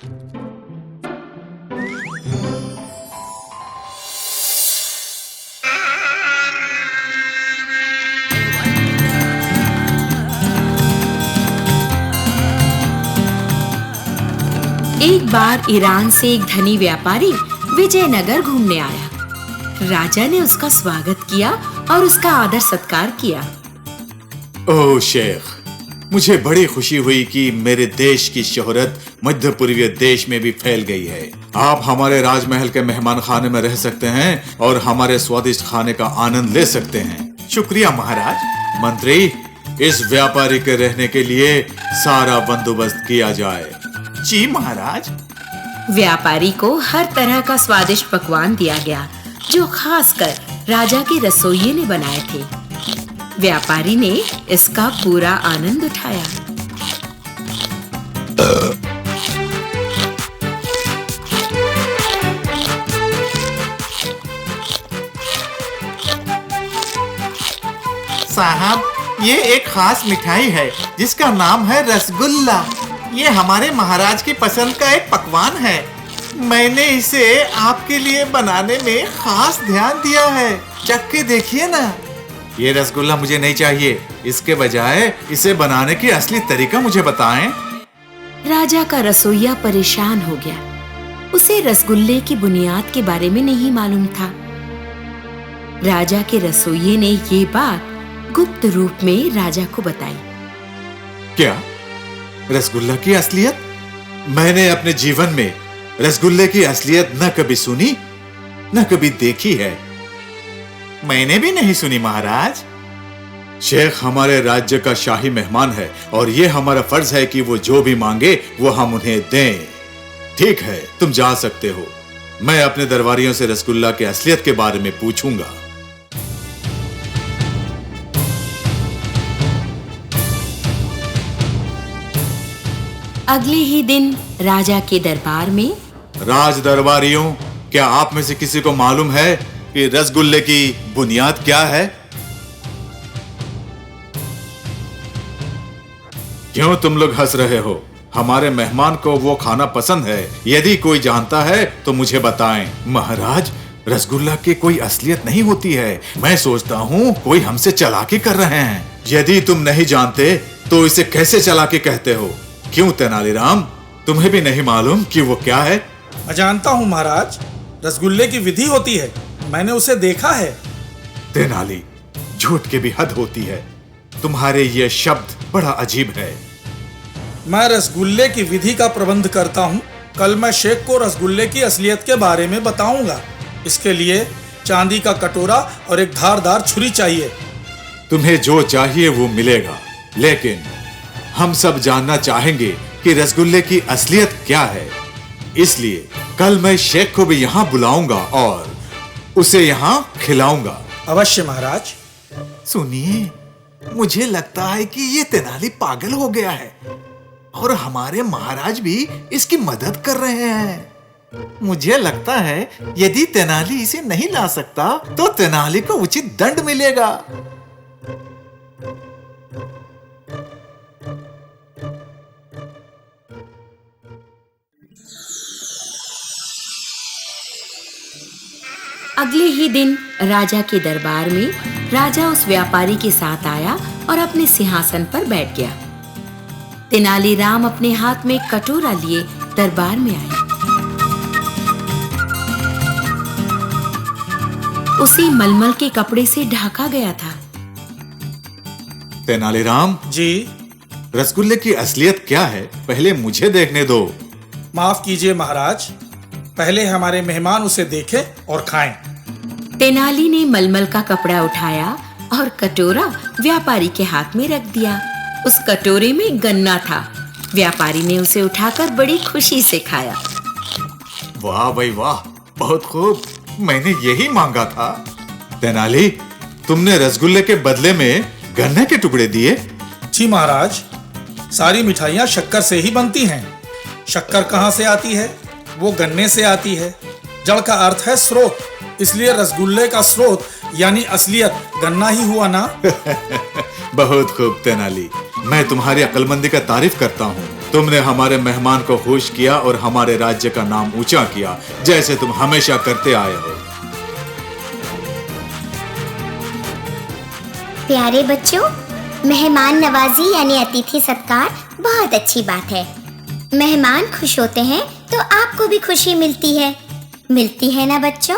एक बार ईरान से एक धनी व्यापारी विजयनगर घूमने आया। राजा ने उसका स्वागत किया और उसका आदर सत्कार किया। ओह शेख, मुझे बड़ी खुशी हुई कि मेरे देश की शोहरत मध्य पूर्वी देश में भी फैल गई है। आप हमारे राजमहल के मेहमान खाने में रह सकते हैं और हमारे स्वादिष्ट खाने का आनंद ले सकते हैं। शुक्रिया महाराज। मंत्री, इस व्यापारी के रहने के लिए सारा बंदोबस्त किया जाए। जी महाराज। व्यापारी को हर तरह का स्वादिष्ट पकवान दिया गया जो खासकर राजा के रसोइये ने बनाए थे। व्यापारी ने इसका पूरा आनंद उठाया। साहब, ये एक खास मिठाई है जिसका नाम है रसगुल्ला। ये हमारे महाराज की पसंद का एक पकवान है। मैंने इसे आपके लिए बनाने में खास ध्यान दिया है। चख के देखिए ना। ये रसगुल्ला मुझे नहीं चाहिए। इसके बजाय इसे बनाने की असली तरीका मुझे बताएं। राजा का रसोइया परेशान हो गया। उसे रसगुल्ले की बुनियाद के बारे में नहीं मालूम था। राजा के रसोइये ने ये बात गुप्त रूप में राजा को बताई। क्या रसगुल्ला की असलियत? मैंने अपने जीवन में रसगुल्ले की असलियत न कभी सुनी न कभी देखी है। मैंने भी नहीं सुनी महाराज। शेख हमारे राज्य का शाही मेहमान है और ये हमारा फर्ज है कि वो जो भी मांगे वो हम उन्हें दें। ठीक है, तुम जा सकते हो। मैं अपने दरबारियों से रसगुल्ला की असलियत के बारे में पूछूंगा। अगले ही दिन राजा के दरबार में, राज दरबारियों, क्या आप में से किसी को मालूम है कि रसगुल्ले की बुनियाद क्या है? क्यों तुम लोग हंस रहे हो? हमारे मेहमान को वो खाना पसंद है। यदि कोई जानता है तो मुझे बताएं। महाराज, रसगुल्ला की कोई असलियत नहीं होती है। मैं सोचता हूँ कोई हमसे चालाकी कर रहे हैं। यदि तुम नहीं जानते तो इसे कैसे चालाकी कहते हो? क्यों तेनालीराम, तुम्हें भी नहीं मालूम कि वो क्या है? मैं जानता हूँ महाराज, रसगुल्ले की विधि होती है। मैंने उसे देखा है। तेनाली, झूठ की भी हद होती है। तुम्हारे ये शब्द बड़ा अजीब है। मैं रसगुल्ले की विधि का प्रबंध करता हूँ। कल मैं शेख को रसगुल्ले की असलियत के बारे में बताऊंगा। इसके लिए चांदी का कटोरा और एक धारदार छुरी चाहिए। तुम्हें जो चाहिए वो मिलेगा, लेकिन हम सब जानना चाहेंगे कि रसगुल्ले की असलियत क्या है। इसलिए कल मैं शेख को भी यहाँ बुलाऊंगा और उसे यहाँ खिलाऊंगा। अवश्य महाराज। सुनिए, मुझे लगता है कि ये तेनाली पागल हो गया है और हमारे महाराज भी इसकी मदद कर रहे हैं। मुझे लगता है यदि तेनाली इसे नहीं ला सकता तो तेनाली को उचित दंड मिलेगा। अगले ही दिन राजा के दरबार में राजा उस व्यापारी के साथ आया और अपने सिंहासन पर बैठ गया। तेनालीराम अपने हाथ में एक कटोरा लिए दरबार में आया। उसे मलमल के कपड़े से ढका गया था। तेनालीराम जी। रसगुल्ले की असलियत क्या है? पहले मुझे देखने दो। माफ कीजिए महाराज, पहले हमारे मेहमान उसे देखें और खाएं। तेनाली ने मलमल का कपड़ा उठाया और कटोरा व्यापारी के हाथ में रख दिया। उस कटोरे में गन्ना था। व्यापारी ने उसे उठाकर बड़ी खुशी से खाया। वाह भाई वाह, बहुत खूब, मैंने यही मांगा था। तेनाली, तुमने रसगुल्ले के बदले में गन्ने के टुकड़े दिए? जी महाराज, सारी मिठाइयाँ शक्कर से ही बनती हैं। शक्कर कहाँ से आती है? वो गन्ने से आती है। जड़ का अर्थ है स्रोत, इसलिए रसगुल्ले का स्रोत यानी असलियत गन्ना ही हुआ ना। बहुत खूब तेनाली, मैं तुम्हारी अक्लमंदी का तारीफ करता हूँ। तुमने हमारे मेहमान को खुश किया और हमारे राज्य का नाम ऊंचा किया, जैसे तुम हमेशा करते आए हो। प्यारे बच्चों, मेहमान नवाजी यानी अतिथि सत्कार बहुत अच्छी बात है। मेहमान खुश होते हैं तो आपको भी खुशी मिलती है ना बच्चों?